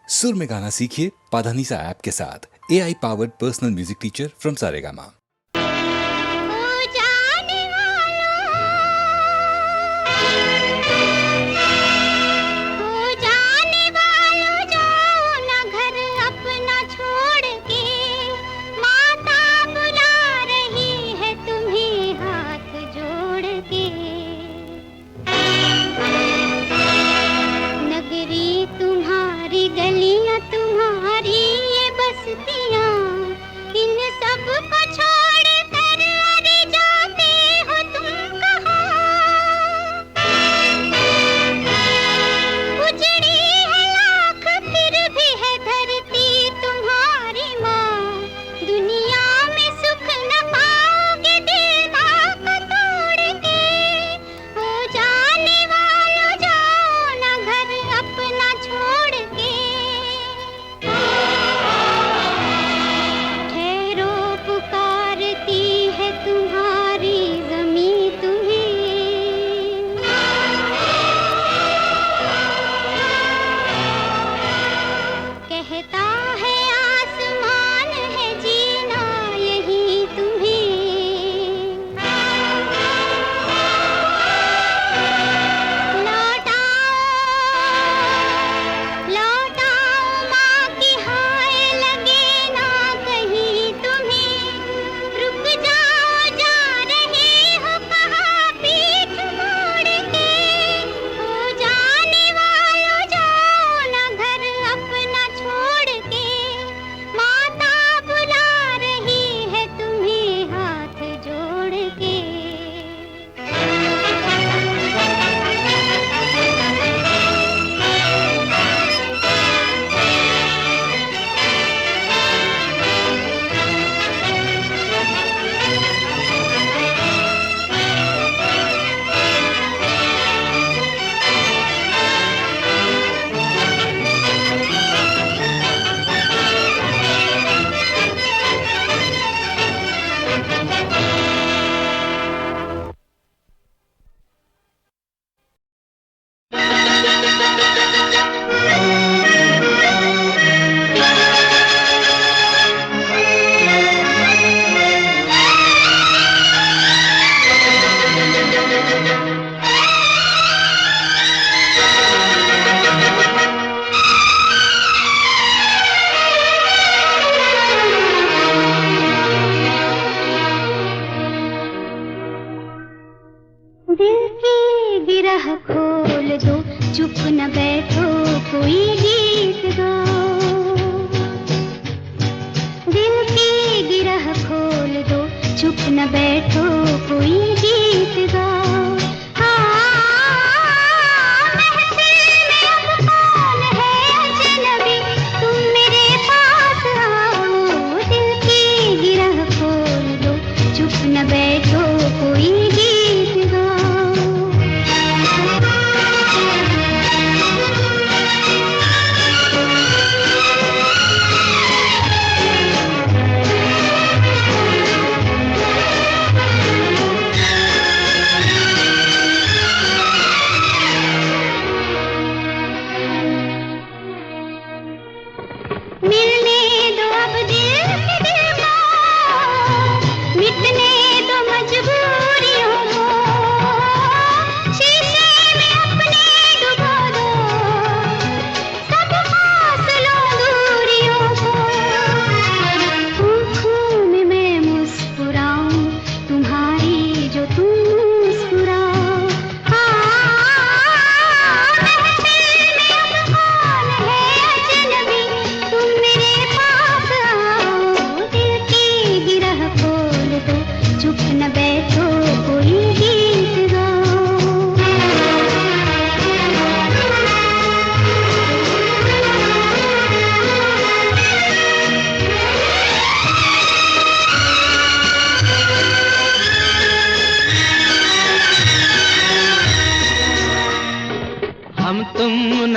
सुर में गाना सीखिए पाधानीसा ऐप के साथ। AI powered personal music teacher from Saregama.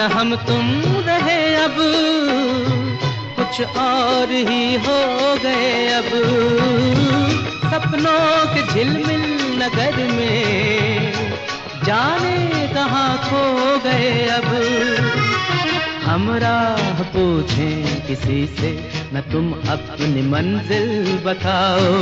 हम तुम रहे अब, कुछ और ही हो गए अब। सपनों के झिलमिल नगर में जाने कहाँ खो गए अब। हम राह पूछें किसी से, न तुम अपनी मंजिल बताओ।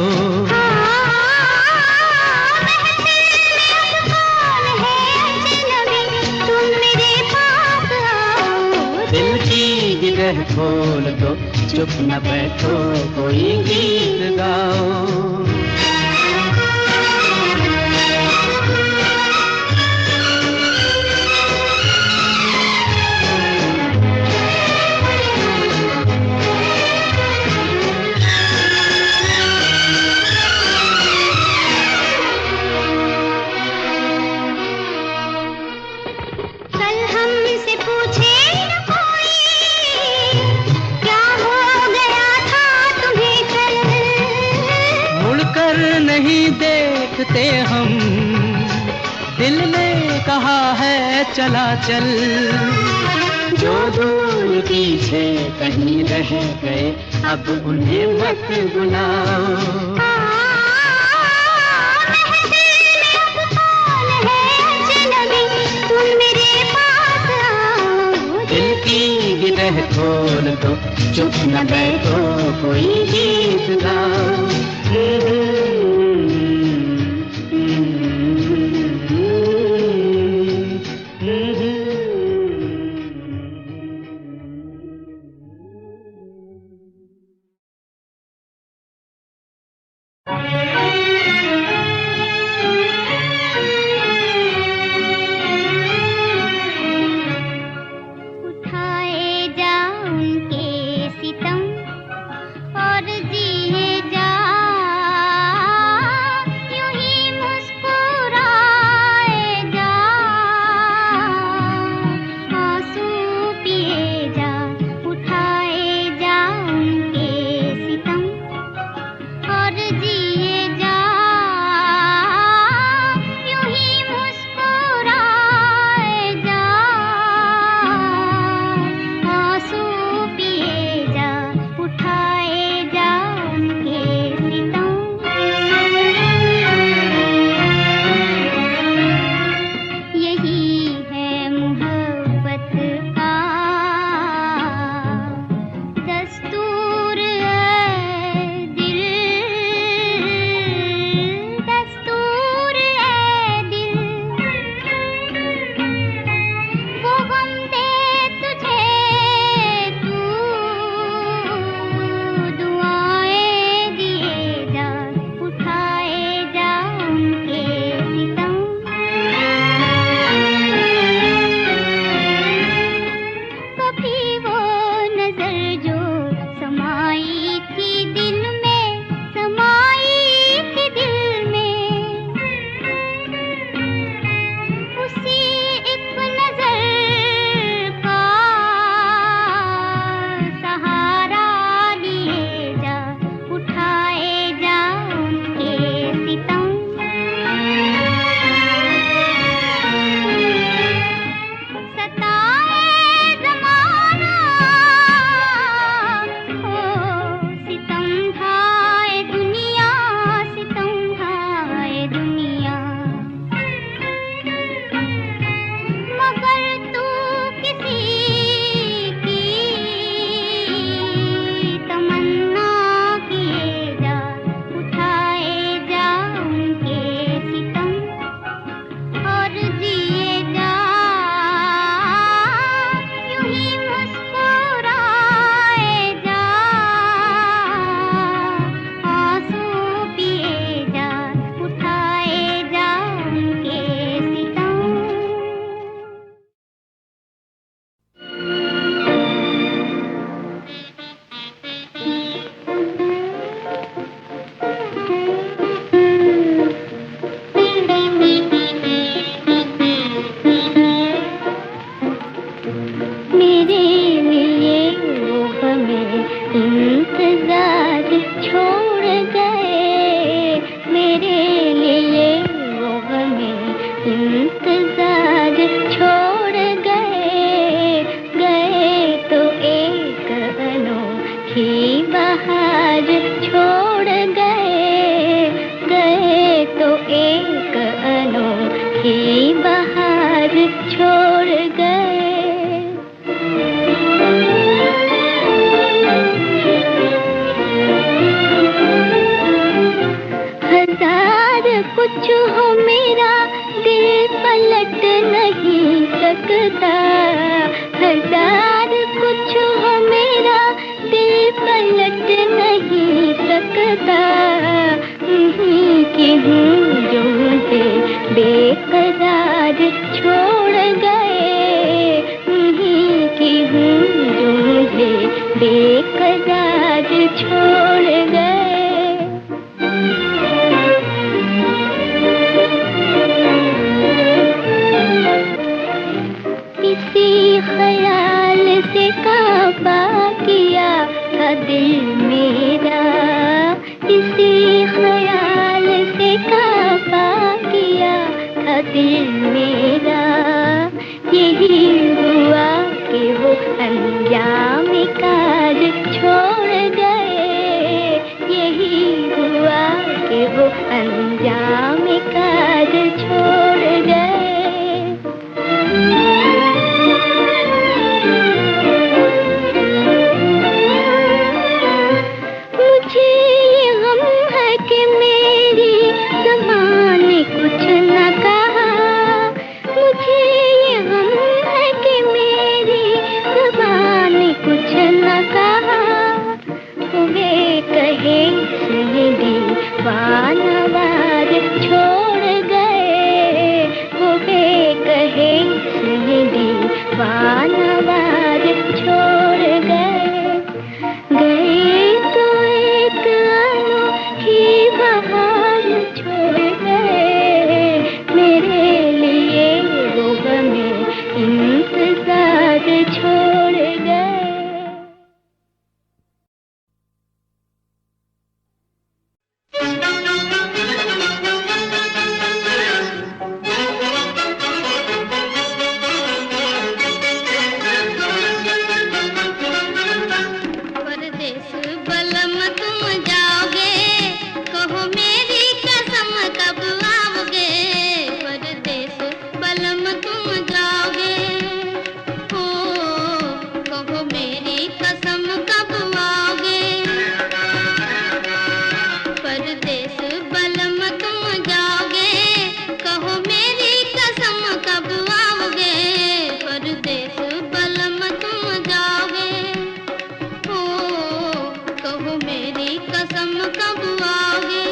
दिल की गिरह खोल दो, चुप न बैठो, कोई गीत गाओ। नहीं देखते हम, दिल ने कहा है चला चल। जो दूर पीछे कहीं रह गए, अब उन्हें मत बुलाओ। दिल की गिरह खोल दो, चुप न बैठो, कोई गीत गाओ। और जिए जा सदा की हूँ जो मुझे बेकरार छोड़ गए, की हूँ जो मुझे बेकरार छोड़ गए। किसी ख्याल से काबा किया था दिल मेरा, किसी ख्याल से काबा किया था दिल मेरा। यही हुआ कि वो अंजाम कार छोड़ गए, यही हुआ कि वो अंजाम कार छोड़ गए। कुछ न कहा, मुझे ये गम है कि मेरी ज़बान ने कुछ न कहा। वे कहे सुन दीवानवार छोड़ गए, वे कहे सुन दीवानवार छोड़ गए। गए तो एक अनोखी बहार छोड़ गए, मेरे लिए वो हमें इंतजार छोड़ गए। परदेस बलम तुम जाओगे, कहो मेरी कसम कब आओगे। परदेस बलम तुम जाओगे, हो कहो मेरी कसम कब आओगे। परदेस बलम तुम जाओगे, कहो मेरी कसम कब आओगे। परदेस बलम तुम जाओगे, हो कहो मेरी कसम कब आओगे।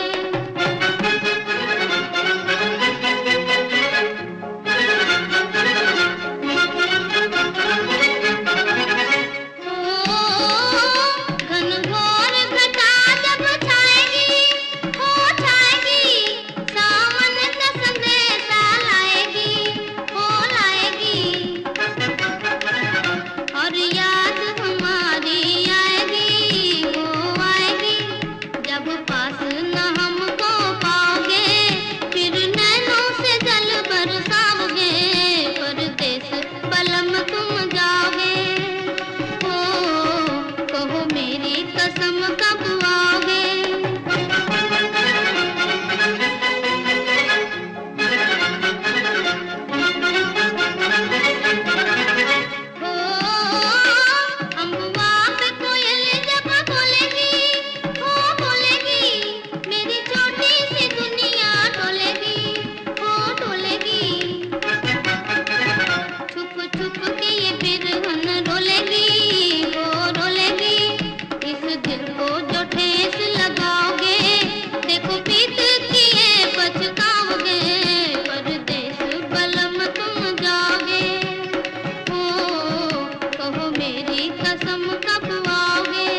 घनघोर घटा जब छाएगी, हो छाएगी, सावन का संदेशा लाएगी, हो लाएगी। और याद हमारी आएगी, वो आएगी, जब पास न हमको पाओगे, फिर नैनों से जल बरसाओगे। परदेस बलम तुम जाओगे, हो कहो मेरी कसम कब आओगे। हो अम्बुआ पे कोयल जब बोलेगी, हो बोलेगी, मेरी छोटी सी दुनिया डोलेगी, हो डोलेगी। छुप छुप के ये बिरहन रोलेगी, हो रोलेगी। इस दिल को जो ठेस लगाओगे, देखो पीत किए पछताओगे। परदेस बलम तुम जाओगे, हो कहो मेरी कसम कब आओगे।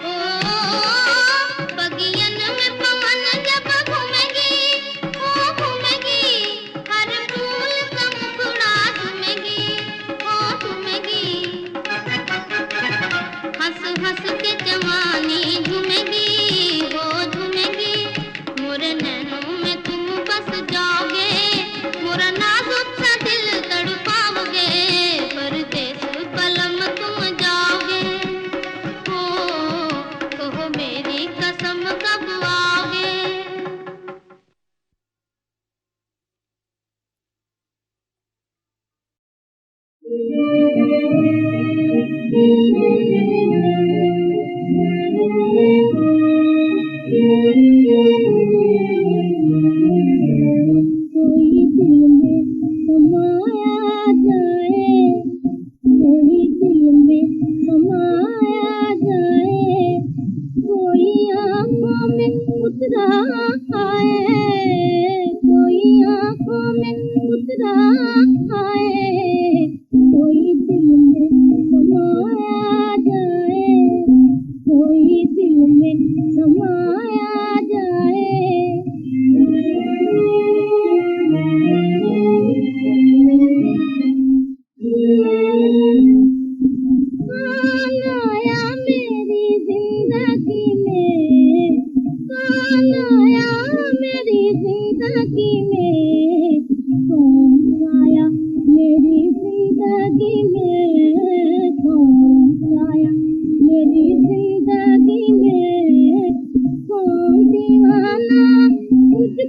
ओ बगियन में पवन जब घूमेगी, हो घूमेगी, हर फूल का मुखड़ा चूमेगी, हो चूमेगी। हंस हंस के जवानी झूमेगी, हो झूमेगी। मोरे नैनों में तुम बस जाओगे, मोरा नाजुक सा दिल तड़पाओगे। परदेस बलम तुम जाओगे, हो कहो मेरी कसम कब आओगे। कोई दिल में समा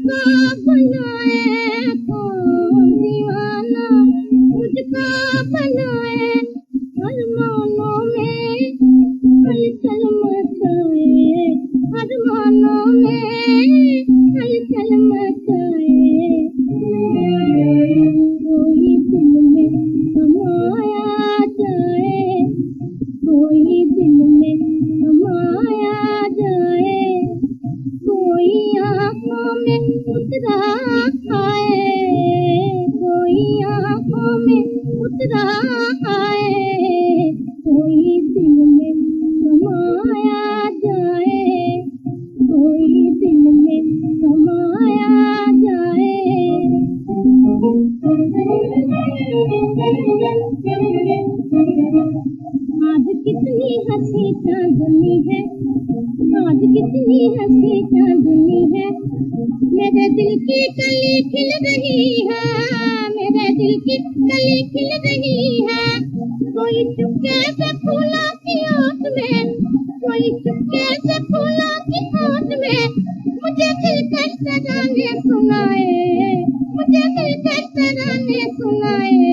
मुझको बनाए कौन दीवाना, मुझको बनाए अरमानों में हलचल मचाए, अरमानों में हलचल मचाए। कोई दिल में समाया जाए, कोई दिल में समाया जाए, कोई आँखों में उतरा आए, कोई आँखों में उतरा आए, कोई दिल में समाया जाए, कोई दिल में समाया जाए। आज कितनी हंसी चांदनी है, आज कितनी हंसी चांदनी है, मेरे दिल की कली खिल रही है, मेरे दिल की कली खिल रही है। कोई चुपके से फूलों की ओट में, कोई चुपके से फूलों की ओट में मुझे दिलकर तराने सुनाए, मुझे दिलकर तराने सुनाए।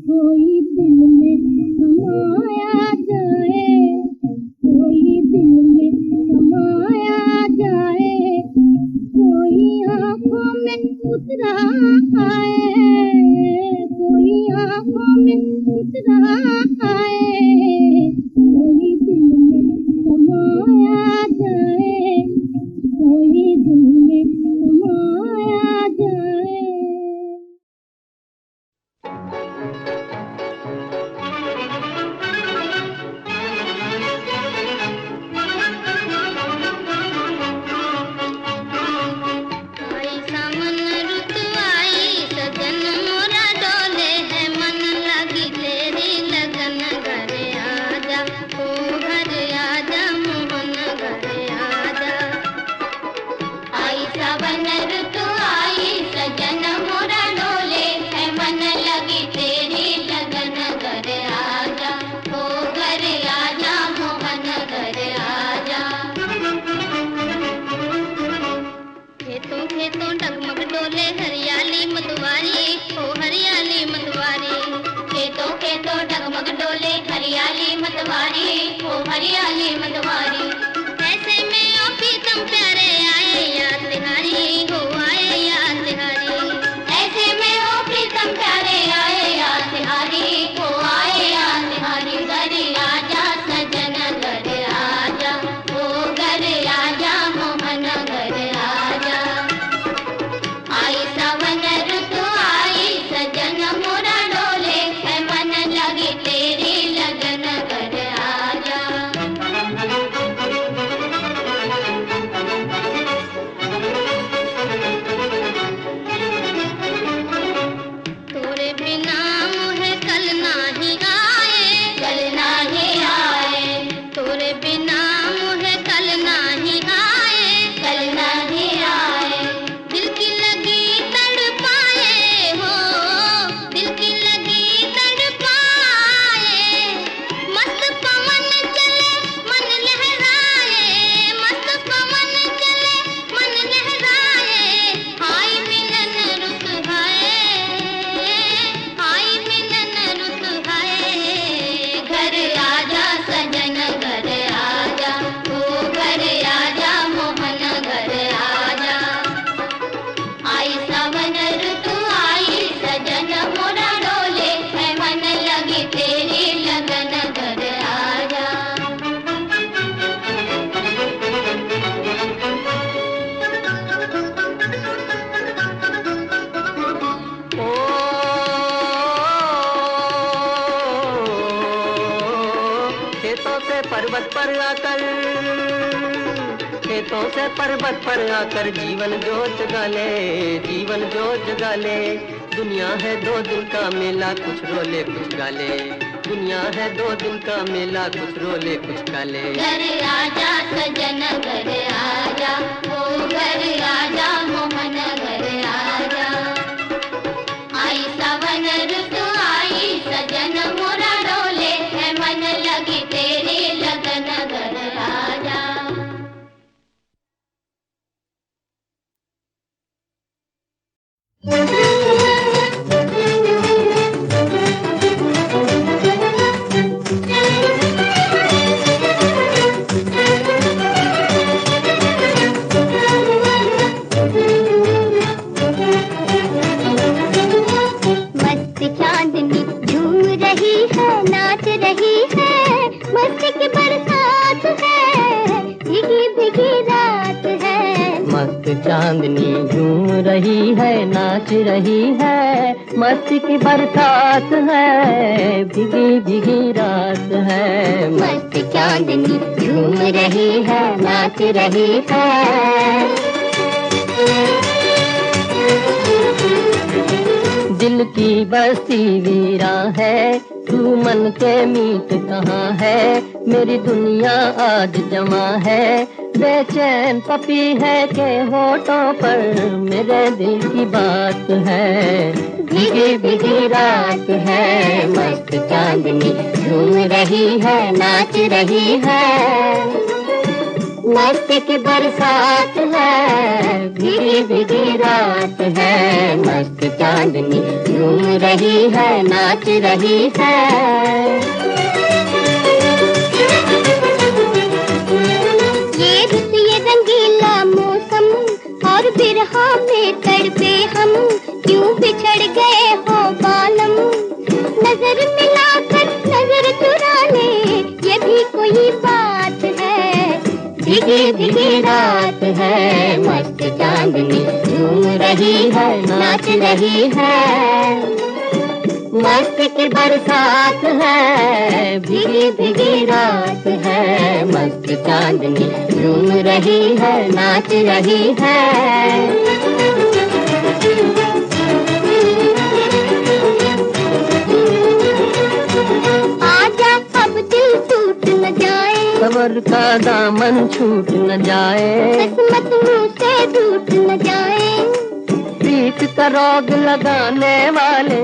कोई दिल में समाया जाए, कोई दिल में समाया जाए, कोई आँखों में उतरा आए, कोई आँखों में उतरा आए, कोई दिल में समाया जाए, कोई दिल में समाया जाए। आई सावन रुत आई सजन मोरा डोले है, मन लगी तेरी लगन, घर आजा ओ घर आजा मोहन घर आजा। आई सावन रुत आई सजन मोरा डोले है, मन लगी तेरी लगन, घर आजा ओ घर आजा मोहन घर आजा। खेतों खेतों डगमग डोले हरियाली मतवारी, ओ हरियाली मतवारी। खेतों खेतों डगमग डोले हरियाली मतवारी, ओ हरियाली मतवारी। ऐसे में ओ प्रीतम प्यारे आए याद तिहारी, हो आए याद तिहारी। ऐसे में ओ प्रीतम प्यारे आए याद तिहारी, हो आए याद तिहारी। घर आजा सजन घर आजा, ओ घर आजा मोहन घर आजा। आई सावन रुत आई सजन मोरा डोले है, मन लगी तेरी लगन, घर आजा। तोरे बिना मुहे कल नाही आए, कल नाही आए। तोरे बिना मुहे कल नाही आए, कल नाही आए। दिल की लगी तड़पाए हो, दिल की लगी तड़पाए। मस्त पवन चले मन लहराए, मस्त पवन चले मन लहराए। आई मिलन रुत आए, आई मिलन रुत आए। घर आजा सजन घर आजा, ओ घर आजा मोहन घर आजा। आई सावन रुत आई सजन मोरा डोले है, मन लगी तेरी लगन, घर आजा। ओ खेतों से पर्वत पर आकर, खेतों से पर्वत पर आकर जीवन जोत जगा ले, जीवन जोत जगा ले। दुनिया है दो दिन का मेला, कुछ रोले कुछ गाले। दुनिया है दो दिन का मेला, कुछ रोले कुछ गाले। घर आजा सजन घर आजा, ओ घर आजा मोहन घर आजा। आई सावन रुत आई सजन मोरा डोले है, मन लगी तेरी लगन, घर आजा। मस्त चांदनी झूम रही है, नाच रही है, मस्ती की बरसात है, भीगी भीगी रात है। मस्त चांदनी झूम रही है, नाच रही है, मस्ती की बरसात है, भीगी भीगी रात है। मस्त चांदनी झूम रही है, नाच रही है। दिल की बस्ती वीरा है, तू मन के मीत कहाँ है, मेरी दुनिया आज जमा है, बेचैन पपी है के होठों पर मेरे दिल की बात है। भीगी भीगी रात है, मस्त चांदनी झूम रही है, नाच रही है। मस्ती की बरसात है, भीगी भीगी रात है, मस्त चांदनी झूम रही है, नाच रही है। ये रुत ये रंगीला मौसम और बिरहा में तड़पे हम, क्यों बिछड़ गए हो बालम। नजर मिलाकर नजर चुरा ले, ये भी कोई बात है। भीगी भीगी रात है, मस्त चांदनी झूम रही है, नाच रही है। मस्त की बरसात है, भीगी भीगी रात है, मस्त चांदनी झूम रही है, नाच रही है। आजा अब दिल टूट न जाए, सबर का दामन छूट न जाए, किस्मत मुँह से टूट न जाए। प्रीत का रोग लगाने वाले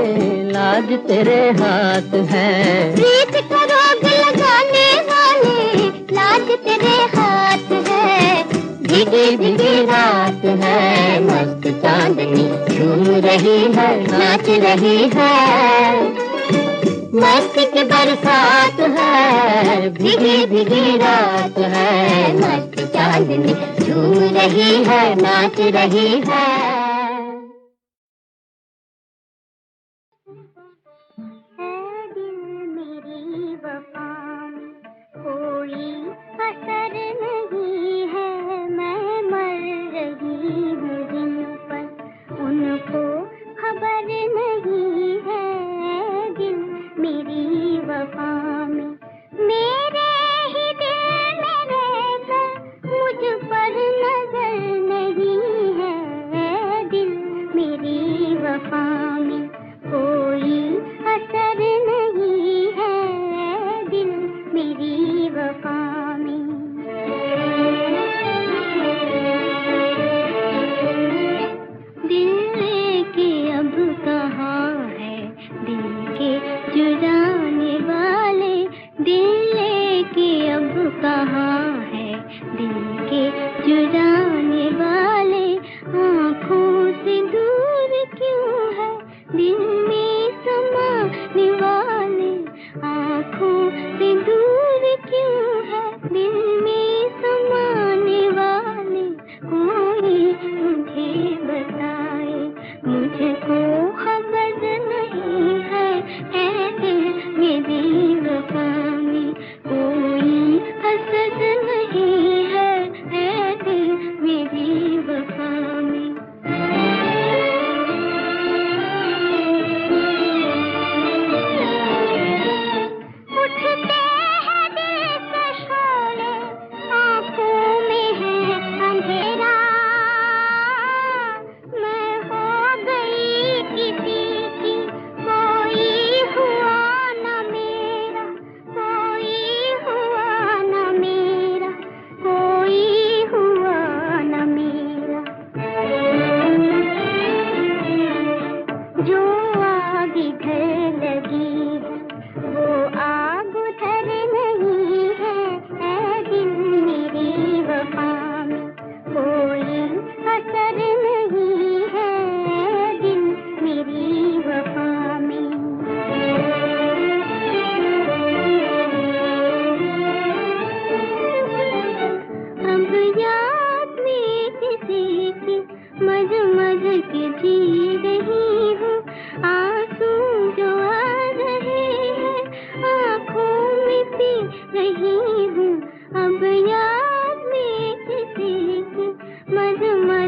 लाज तेरे हाथ है। प्रीत का रोग लगाने वाले लाज तेरे हाथ है। भीगी भीगी रात है, मस्त चांदनी झूम रही है, नाच रही है। मस्त की बरसात है, भीगी भीगी रात है, मस्त चांदनी झूम रही है, नाच रही है। दिल मेरी वफा में कोई असर नहीं है, मैं मर रही हूँ दिल पर उनको खबर नहीं है। दिल मेरी वफा में मेरे ही दिल में रहकर मुझ पर नजर नहीं है।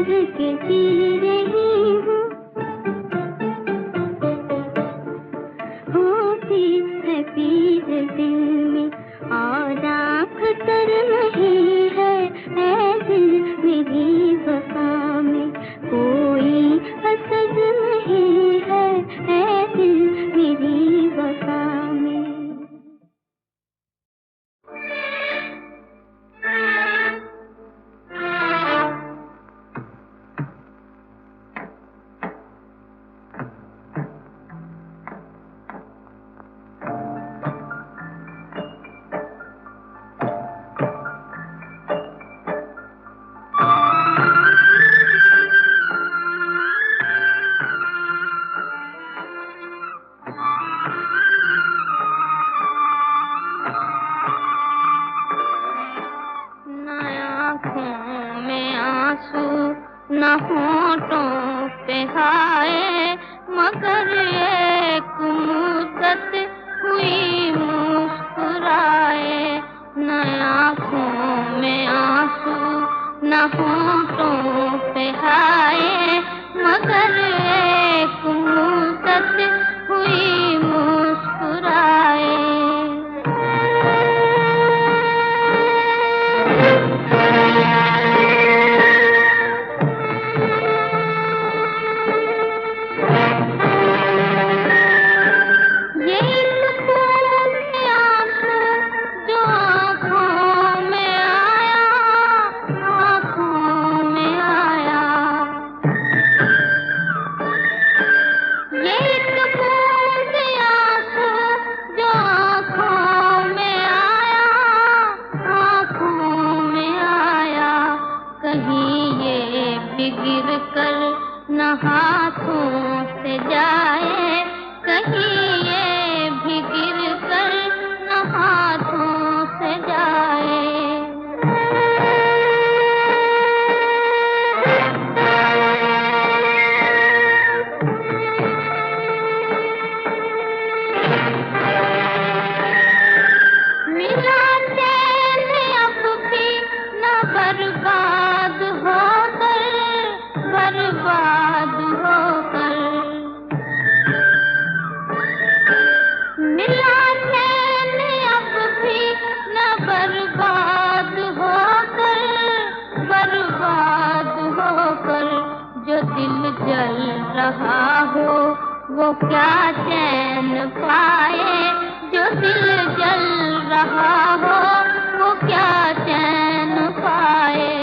के जी रही हूँ, होती है पीर दिल में और आँख तर नहीं है, ऐ दिल मेरी वफा में कोई असर नहीं है, ऐ दिल मेरी वफा में। न होठों पे हाय मगर एक मुद्दत हुई मुस्कुराए, न आँखों में आंसू न होठों पे हाय मगर एक मुद्दत हुई मुस्कुराए। न हाथों से जाए कहीं ये भी गिर कर न हाथों से जाए। मिला चैन अब भी न बर्बाद होकर, बर्बाद होकर। मिला चैन अब भी न बर्बाद होकर, बर्बाद होकर। जो दिल जल रहा हो वो क्या चैन पाए, जो दिल जल रहा हो वो क्या चैन पाए।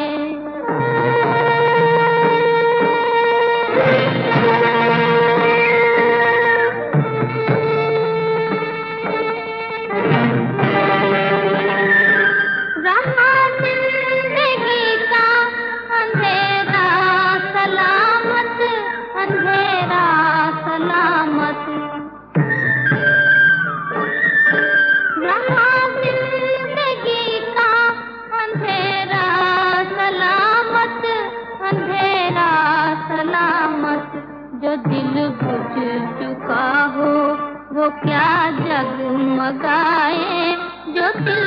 जो दिल बुझ चुका हो वो क्या जगमगाए, जो दिल